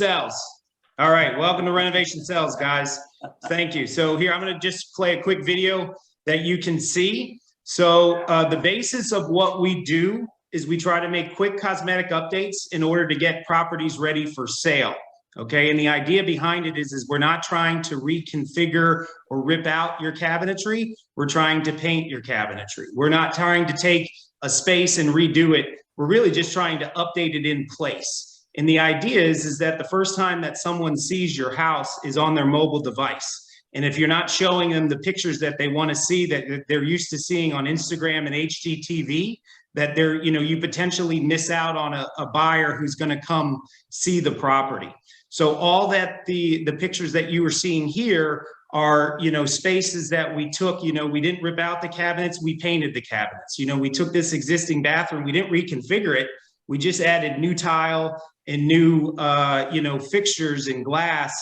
Sells. All right, welcome to Renovation Sells, guys. Thank you. So here, I'm going to just play a quick video that you can see. So the basis of what we do is we try to make quick cosmetic updates in order to get properties ready for sale. Okay, and the idea behind it is we're not trying to reconfigure or rip out your cabinetry. We're trying to paint your cabinetry. We're not trying to take a space and redo it. We're really just trying to update it in place. And the idea is that the first time that someone sees your house is on their mobile device. And if you're not showing them the pictures that they want to see, that they're used to seeing on Instagram and HGTV, that you potentially miss out on a buyer who's going to come see the property. So all that the pictures that you were seeing here are, spaces that we took. We didn't rip out the cabinets, we painted the cabinets. We took this existing bathroom, we didn't reconfigure it. We just added new tile and new, fixtures and glass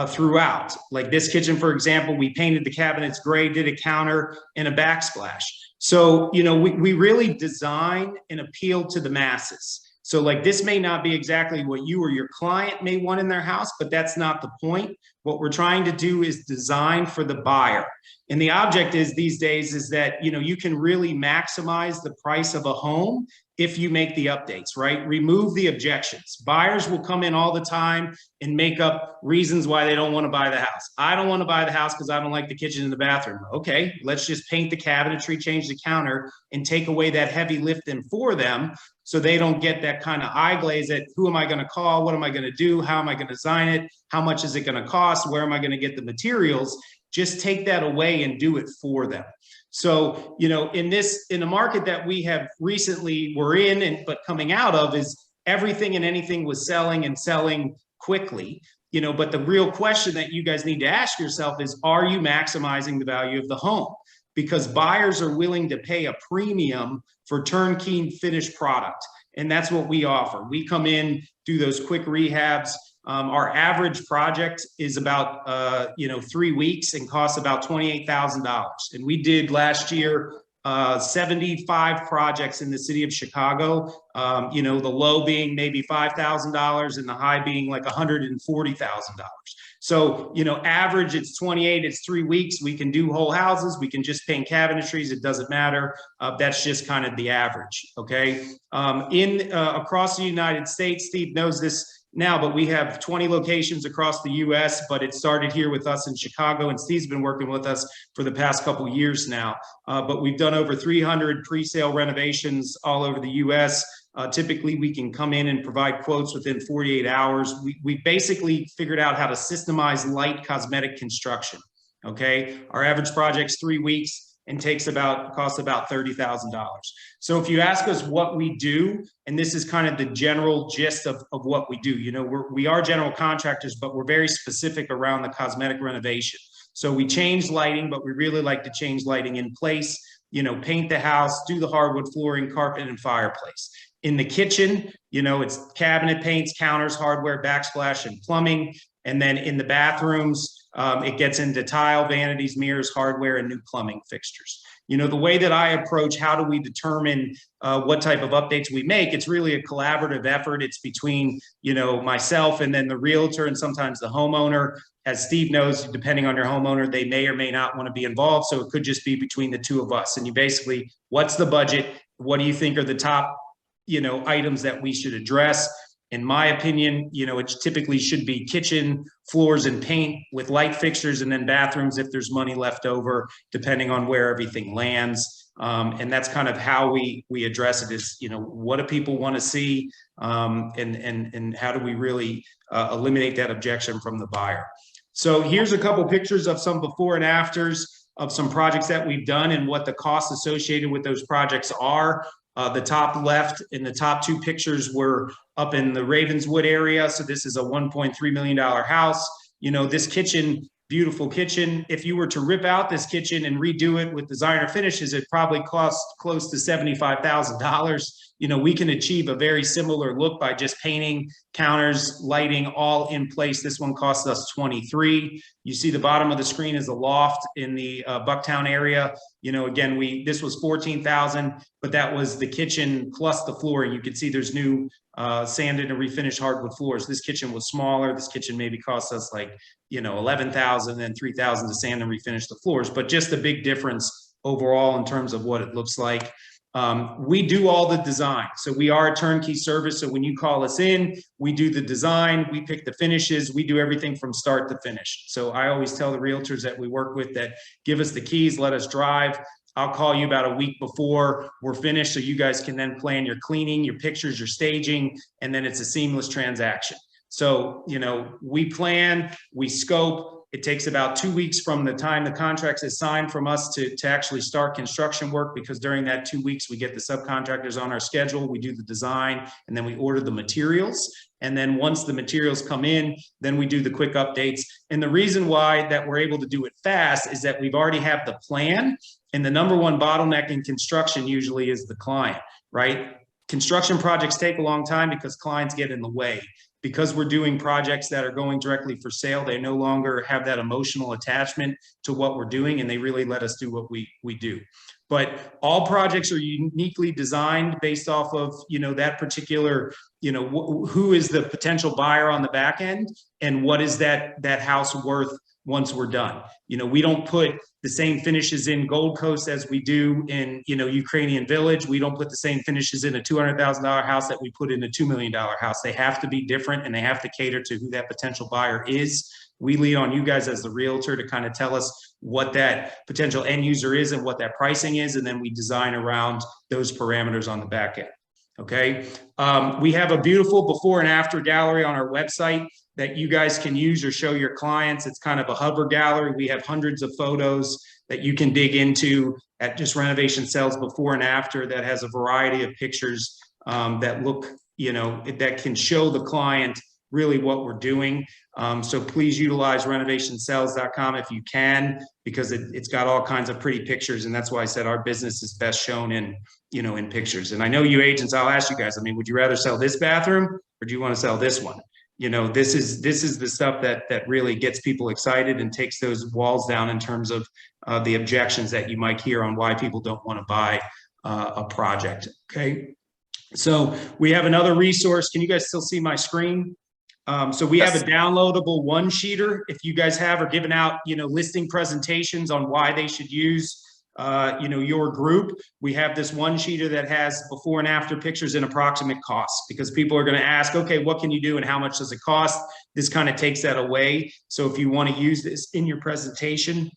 throughout. Like this kitchen, for example, we painted the cabinets gray, did a counter and a backsplash. So, we really design and appeal to the masses. So like this may not be exactly what you or your client may want in their house, but that's not the point. What we're trying to do is design for the buyer. And the object is these days is that, you can really maximize the price of a home if you make the updates, right? Remove the objections. Buyers will come in all the time and make up reasons why they don't want to buy the house. I don't want to buy the house because I don't like the kitchen and the bathroom. Okay, let's just paint the cabinetry, change the counter, and take away that heavy lifting for them so they don't get that kind of eye glaze at who am I going to call? What am I going to do? How am I going to design it? How much is it going to cost? Where am I going to get the materials? Just take that away and do it for them. So, in the market that we have recently were in but coming out of is everything and anything was selling and selling quickly, but the real question that you guys need to ask yourself is, are you maximizing the value of the home? Because buyers are willing to pay a premium for turnkey finished product. And that's what we offer. We come in, do those quick rehabs. Our average project is about 3 weeks and costs about $28,000. And we did last year 75 projects in the city of Chicago. The low being maybe $5,000 and the high being like $140,000. So, average it's 28, it's 3 weeks. We can do whole houses. We can just paint cabinetries. It doesn't matter. That's just kind of the average. Okay. Across the United States, Steve knows this now, but we have 20 locations across the U.S., but it started here with us in Chicago, and Steve's been working with us for the past couple of years now. But we've done over 300 pre-sale renovations all over the U.S. Typically, we can come in and provide quotes within 48 hours. We basically figured out how to systemize light cosmetic construction, okay? Our average project's 3 weeks and costs about $30,000. So if you ask us what we do, and this is kind of the general gist of what we do, we are general contractors, but we're very specific around the cosmetic renovation. So we change lighting, but we really like to change lighting in place, paint the house, do the hardwood flooring, carpet, and fireplace. In the kitchen, it's cabinet paints, counters, hardware, backsplash, and plumbing. And then in the bathrooms, it gets into tile, vanities, mirrors, hardware, and new plumbing fixtures. The way that I approach how do we determine what type of updates we make, it's really a collaborative effort. It's between, myself and then the realtor and sometimes the homeowner. As Steve knows, depending on your homeowner, they may or may not want to be involved. So it could just be between the two of us. And you basically, what's the budget? What do you think are the top, items that we should address? In my opinion, it typically should be kitchen, floors, and paint with light fixtures, and then bathrooms if there's money left over, depending on where everything lands. And that's kind of how we address it is, what do people want to see? And how do we really eliminate that objection from the buyer? So here's a couple pictures of some before and afters of some projects that we've done and what the costs associated with those projects are. The top left and the top two pictures were up in the Ravenswood area. So this is a $1.3 million house. This kitchen, beautiful kitchen. If you were to rip out this kitchen and redo it with designer finishes, it probably costs close to $75,000. you know, we can achieve a very similar look by just painting, counters, lighting, all in place. This one costs us $23. You see the bottom of the screen is a loft in the Bucktown area. You know, again, this was $14,000, but that was the kitchen plus the flooring. You can see there's new sanded and refinished hardwood floors. This kitchen was smaller. This kitchen maybe cost us like, you know, $11,000 and $3,000 to sand and refinish the floors, but just a big difference overall in terms of what it looks like. We do all the design. So we are a turnkey service. So when you call us in, we do the design, we pick the finishes, we do everything from start to finish. So I always tell the realtors that we work with that give us the keys, let us drive. I'll call you about a week before we're finished so you guys can then plan your cleaning, your pictures, your staging, and then it's a seamless transaction. So, you know, we plan, we scope. It takes about 2 weeks from the time the contract is signed from us to actually start construction work, because during that 2 weeks, we get the subcontractors on our schedule, we do the design, and then we order the materials. And then once the materials come in, then we do the quick updates. And the reason why that we're able to do it fast is that we've already have the plan. And the number one bottleneck in construction usually is the client, right? Construction projects take a long time because clients get in the way. Because we're doing projects that are going directly for sale, they no longer have that emotional attachment to what we're doing, and they really let us do what we do. But all projects are uniquely designed based off of, you know, that particular, you know, who is the potential buyer on the back end, and what is that house worth once we're done. You know, we don't put the same finishes in Gold Coast as we do in, you know, Ukrainian Village. We don't put the same finishes in a $200,000 house that we put in a $2 million house. They have to be different, and they have to cater to who that potential buyer is. We lean on you guys as the realtor to kind of tell us what that potential end user is and what that pricing is, and then we design around those parameters on the back end. Okay. We have a beautiful before and after gallery on our website that you guys can use or show your clients. It's kind of a hover gallery. We have hundreds of photos that you can dig into at just Renovation Sells before and after, that has a variety of pictures that look, you know, that can show the client really what we're doing. So please utilize renovationsells.com if you can, because it's got all kinds of pretty pictures. And that's why I said our business is best shown in, you know, in pictures. And I know you agents, I'll ask you guys, I mean, would you rather sell this bathroom or do you want to sell this one? You know, this is the stuff that really gets people excited and takes those walls down in terms of the objections that you might hear on why people don't want to buy a project. Okay. So we have another resource. Can you guys still see my screen? So we have a downloadable one-sheeter. If you guys are giving out, you know, listing presentations on why they should use, you know, your group, we have this one-sheeter that has before and after pictures and approximate costs, because people are going to ask, okay, what can you do and how much does it cost? This kind of takes that away. So if you want to use this in your presentation,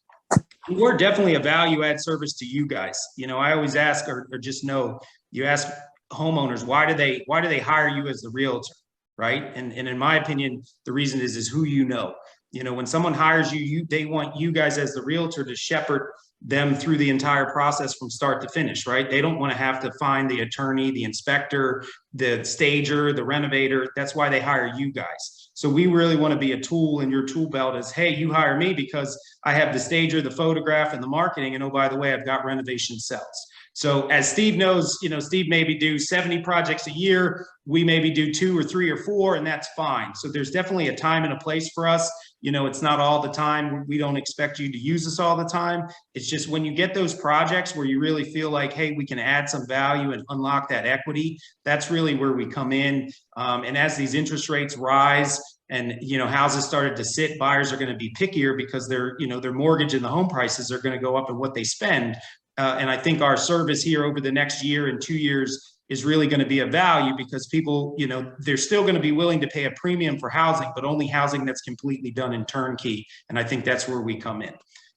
we're definitely a value-add service to you guys. You know, I always ask, or just know, you ask homeowners, why do they hire you as the realtor? Right. And in my opinion, the reason is who you know. You know, when someone hires you, they want you guys as the realtor to shepherd them through the entire process from start to finish, right? They don't want to have to find the attorney, the inspector, the stager, the renovator. That's why they hire you guys. So we really want to be a tool in your tool belt as, hey, you hire me because I have the stager, the photograph, and the marketing. And oh, by the way, I've got Renovation Sells. So as Steve knows, you know, Steve maybe do 70 projects a year. We maybe do 2 or 3 or 4, and that's fine. So there's definitely a time and a place for us. You know, it's not all the time. We don't expect you to use us all the time. It's just when you get those projects where you really feel like, hey, we can add some value and unlock that equity, that's really where we come in. And as these interest rates rise and, you know, houses started to sit, buyers are going to be pickier because their mortgage and the home prices are going to go up in what they spend. And I think our service here over the next year and 2 years is really going to be of value, because people, you know, they're still going to be willing to pay a premium for housing, but only housing that's completely done in turnkey. And I think that's where we come in.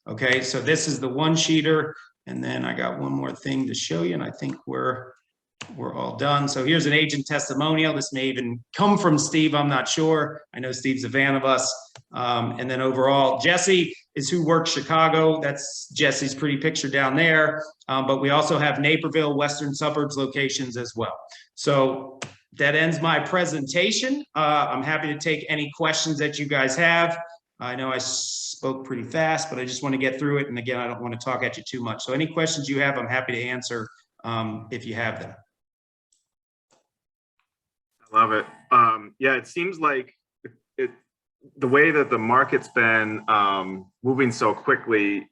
Okay, so this is the one-sheeter. And then I got one more thing to show you, and I think we're all done. So here's an agent testimonial. This may even come from Steve. I'm not sure. I know Steve's a fan of us. And then overall, Jesse is who works Chicago. That's Jesse's pretty picture down there. But we also have Naperville, Western Suburbs locations as well. So that ends my presentation. I'm happy to take any questions that you guys have. I know I spoke pretty fast, but I just want to get through it. And again, I don't want to talk at you too much. So any questions you have, I'm happy to answer if you have them. Love it. Yeah, it seems like it the way that the market's been moving so quickly,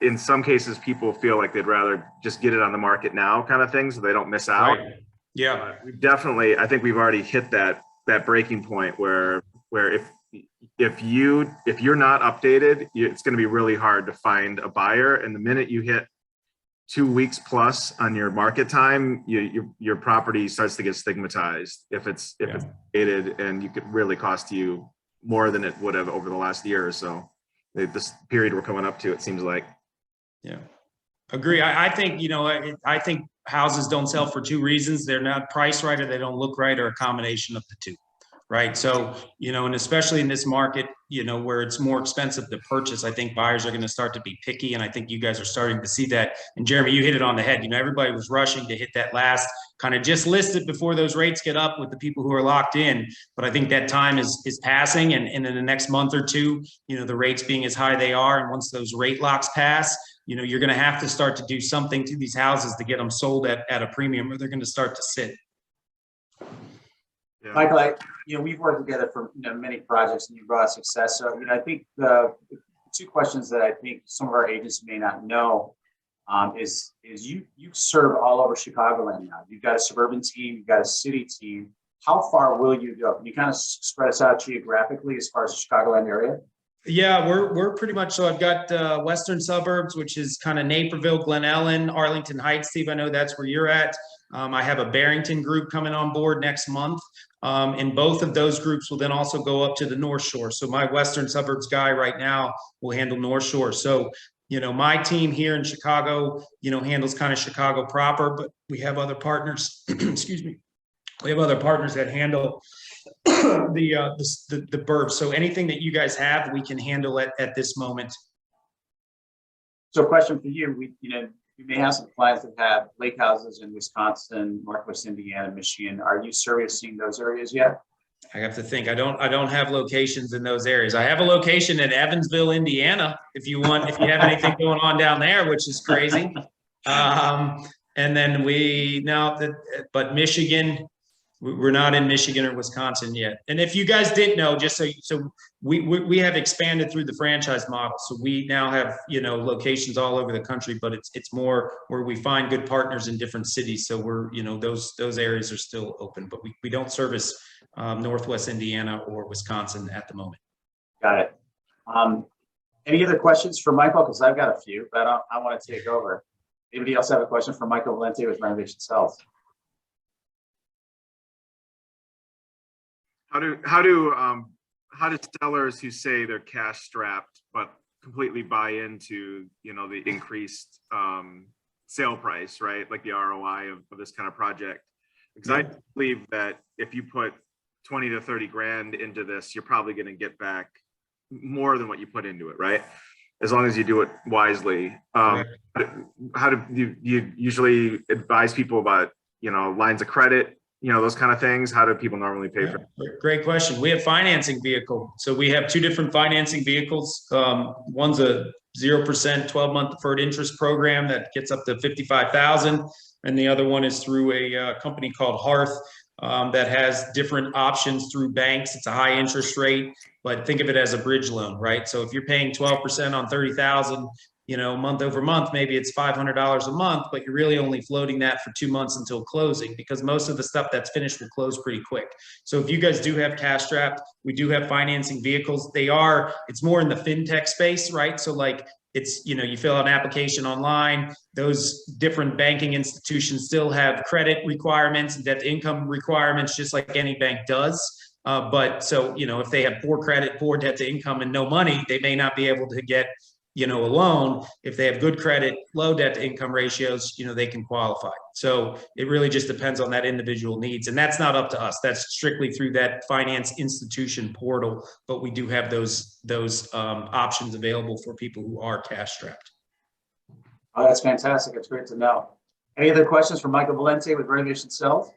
in some cases, people feel like they'd rather just get it on the market now kind of thing so they don't miss out. Right. Yeah. We've definitely, I think we've already hit that breaking point where if you're not updated, it's going to be really hard to find a buyer. And the minute you hit 2 weeks plus on your market time, your property starts to get stigmatized if it's dated, and you could really cost you more than it would have over the last year or so. This period we're coming up to, it seems like. Yeah, agree. I think, I think houses don't sell for two reasons. They're not priced right, or they don't look right, or a combination of the two. Right. So, and especially in this market, where it's more expensive to purchase, I think buyers are going to start to be picky. And I think you guys are starting to see that. And Jeremy, you hit it on the head. Everybody was rushing to hit that last kind of just list it before those rates get up with the people who are locked in. But I think that time is passing. And in the next month or two, the rates being as high they are, and once those rate locks pass, you're going to have to start to do something to these houses to get them sold at a premium, or they're going to start to sit. Yeah. Michael, we've worked together for many projects, and you brought success. So I think the two questions that I think some of our agents may not know is you serve all over Chicagoland now. You've got a suburban team, you've got a city team. How far will you go? Can you kind of spread us out geographically as far as the Chicagoland area? Yeah, we're pretty much, so I've got western suburbs, which is kind of Naperville, Glen Ellen, Arlington Heights. Steve, I know that's where you're at. I have a Barrington group coming on board next month. And both of those groups will then also go up to the North Shore. So my western suburbs guy right now will handle North Shore. So, my team here in Chicago, handles kind of Chicago proper, but we have other partners, excuse me. We have other partners that handle the burbs. So anything that you guys have, we can handle it at this moment. So question for you, we may have some clients that have lake houses in Wisconsin, Northwest Indiana, Michigan. Are you servicing those areas yet? I have to think. I don't have locations in those areas. I have a location in Evansville, Indiana, if you have anything going on down there, which is crazy. And then but Michigan, we're not in Michigan or Wisconsin yet. And if you guys didn't know, just so we have expanded through the franchise model. So we now have, locations all over the country, but it's more where we find good partners in different cities. So we're, those areas are still open, but we don't service Northwest Indiana or Wisconsin at the moment. Got it. Any other questions for Michael? Because I've got a few, but I want to take over. Anybody else have a question for Michael Valente with Renovation Sells? How do sellers who say they're cash strapped but completely buy into the increased sale price, right? Like the ROI of this kind of project? Because I believe that if you put 20 to 30 grand into this, you're probably going to get back more than what you put into it, right? As long as you do it wisely. How do you usually advise people about lines of credit? Those kind of things. How do people normally pay for it? Great question. We have financing vehicle. So we have two different financing vehicles. One's a 0% 12-month deferred interest program that gets up to $55,000. And the other one is through a company called Hearth that has different options through banks. It's a high interest rate, but think of it as a bridge loan, right? So if you're paying 12% on $30,000, month over month, maybe it's $500 a month, but you're really only floating that for 2 months until closing, because most of the stuff that's finished will close pretty quick. So if you guys do have cash strapped, we do have financing vehicles. It's more in the fintech space, right? So like it's, you fill out an application online, those different banking institutions still have credit requirements and debt to income requirements, just like any bank does. But so, if they have poor credit, poor debt to income and no money, they may not be able to get a loan. If they have good credit, low debt to income ratios, they can qualify. So it really just depends on that individual needs. And that's not up to us. That's strictly through that finance institution portal. But we do have those options available for people who are cash strapped. Oh, that's fantastic. It's great to know. Any other questions for Michael Valente with Renovation Sells?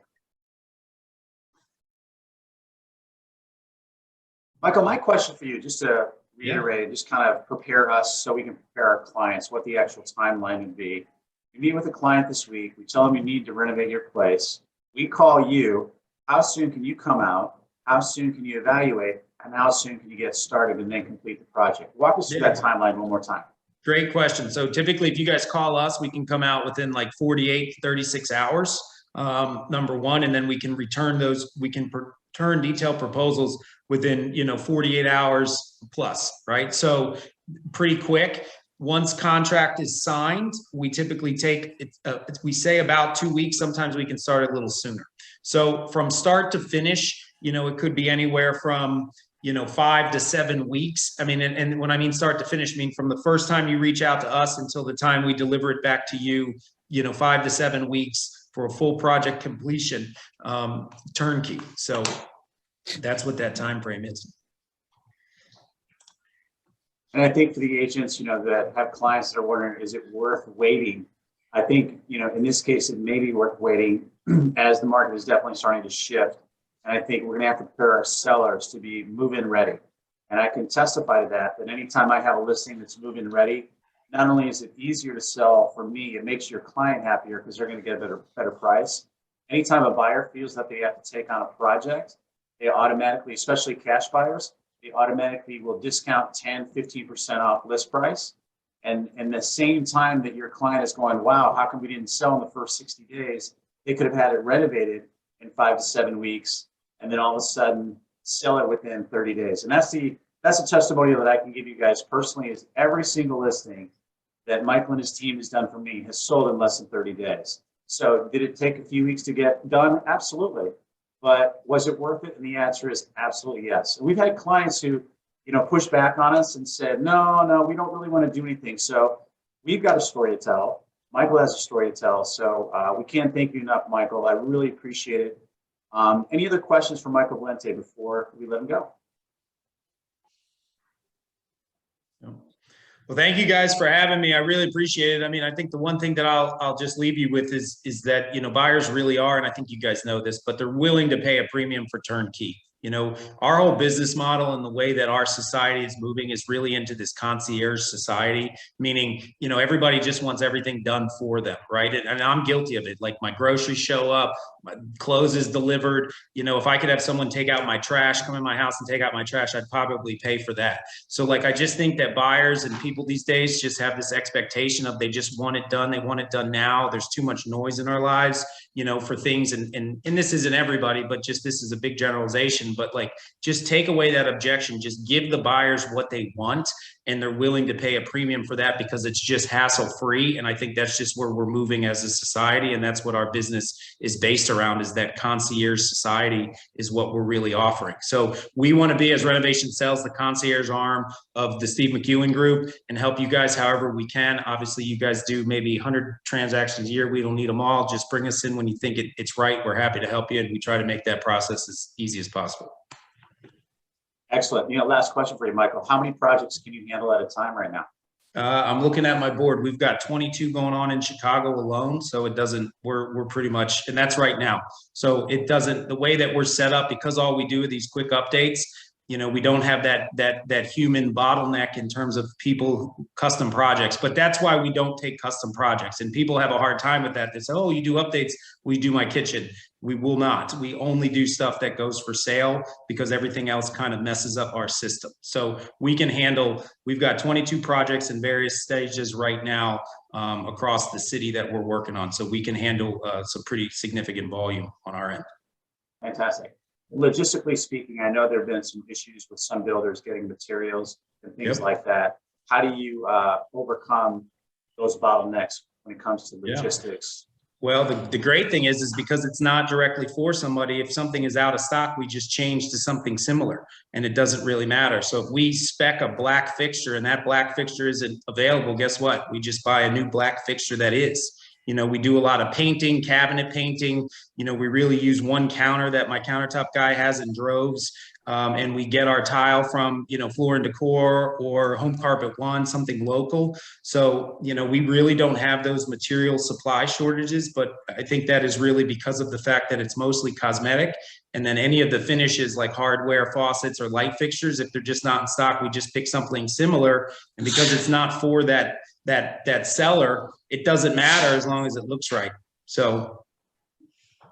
Michael, my question for you, just to reiterate, just kind of prepare us so we can prepare our clients what the actual timeline would be. You meet with a client this week. We tell them you need to renovate your place. We call you. how soon can you come out? How soon can you evaluate? And how soon can you get started and then complete the project? Walk us through that timeline one more time. Great question. So typically, if you guys call us, we can come out within like 48, 36 hours, number one, and then we can return those, we can return detailed proposals within, 48 hours plus, right? So pretty quick. Once contract is signed, we typically take, we say about 2 weeks. Sometimes we can start a little sooner. So from start to finish, it could be anywhere from, 5 to 7 weeks. I mean, and when I mean start to finish, I mean from the first time you reach out to us until the time we deliver it back to you, 5 to 7 weeks for a full project completion, turnkey. So that's what that time frame is. And I think for the agents, that have clients that are wondering, is it worth waiting? I think, in this case, it may be worth waiting as the market is definitely starting to shift. And I think we're going to have to prepare our sellers to be move-in ready. And I can testify to that anytime I have a listing that's move-in ready, not only is it easier to sell for me, it makes your client happier because they're going to get a better price. Anytime a buyer feels that they have to take on a project, they automatically, especially cash buyers, they automatically will discount 10, 15% off list price. And the same time that your client is going, wow, how come we didn't sell in the first 60 days? They could have had it renovated in 5 to 7 weeks, and then all of a sudden sell it within 30 days. And that's a testimonial that I can give you guys personally, is every single listing that Michael and his team has done for me has sold in less than 30 days. So did it take a few weeks to get done? Absolutely. But was it worth it? And the answer is absolutely yes. And we've had clients who, push back on us and said, no, we don't really want to do anything. So we've got a story to tell. Michael has a story to tell. So we can't thank you enough, Michael. I really appreciate it. Any other questions for Michael Valente before we let him go? Well, thank you guys for having me. I really appreciate it. I mean, I think the one thing that I'll just leave you with is that, buyers really are, and I think you guys know this, but they're willing to pay a premium for turnkey. Our whole business model and the way that our society is moving is really into this concierge society, meaning, everybody just wants everything done for them, right? And I'm guilty of it. Like my groceries show up, my clothes is delivered. If I could have someone take out my trash, come in my house and take out my trash, I'd probably pay for that. So I just think that buyers and people these days just have this expectation of they just want it done. They want it done now. There's too much noise in our lives, for things. And this isn't everybody, but just this is a big generalization. But just take away that objection, just give the buyers what they want, and they're willing to pay a premium for that because it's just hassle free. And I think that's just where we're moving as a society. And that's what our business is based around, is that concierge society is what we're really offering. So we want to be, as Renovation Sells, the concierge arm of the Steve McEwen group, and help you guys however we can. Obviously you guys do maybe 100 transactions a year. We don't need them all. Just bring us in when you think it's right. We're happy to help you. And we try to make that process as easy as possible. Excellent. Last question for you, Michael. How many projects can you handle at a time right now? I'm looking at my board. We've got 22 going on in Chicago alone. So it doesn't, we're pretty much, and that's right now. So it doesn't, the way that we're set up, because all we do are these quick updates, we don't have that human bottleneck in terms of people custom projects, but that's why we don't take custom projects. And people have a hard time with that. They say, oh, you do updates. We do my kitchen. We will not. We only do stuff that goes for sale because everything else kind of messes up our system. So we can handle, we've got 22 projects in various stages right now across the city that we're working on. So we can handle some pretty significant volume on our end. Fantastic. Logistically speaking, I know there have been some issues with some builders getting materials and things like that. How do you overcome those bottlenecks when it comes to logistics? Well, the great thing is because it's not directly for somebody. If something is out of stock, we just change to something similar and it doesn't really matter. So if we spec a black fixture and that black fixture isn't available, guess what? We just buy a new black fixture that is. We do a lot of painting, cabinet painting. We really use one counter that my countertop guy has in droves. And we get our tile from, Floor and Decor or Home Carpet One, something local. So, we really don't have those material supply shortages, but I think that is really because of the fact that it's mostly cosmetic. And then any of the finishes like hardware, faucets, or light fixtures, if they're just not in stock, we just pick something similar. And because it's not for that seller, it doesn't matter as long as it looks right. So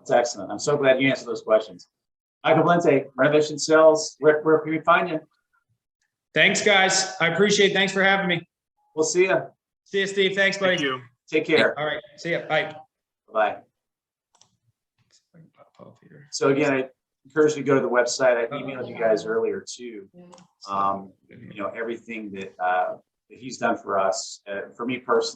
That's excellent. I'm so glad you answered those questions. Michael Valente, Renovation Sells. Where can we find you? Thanks, guys. I appreciate it. Thanks for having me. We'll see you. See you, Steve. Thanks, buddy. Thank you. Take care. All right. See ya. Bye. Bye. So again, I encourage you to go to the website. I emailed you guys earlier too. You know, everything that he's done for us, for me personally.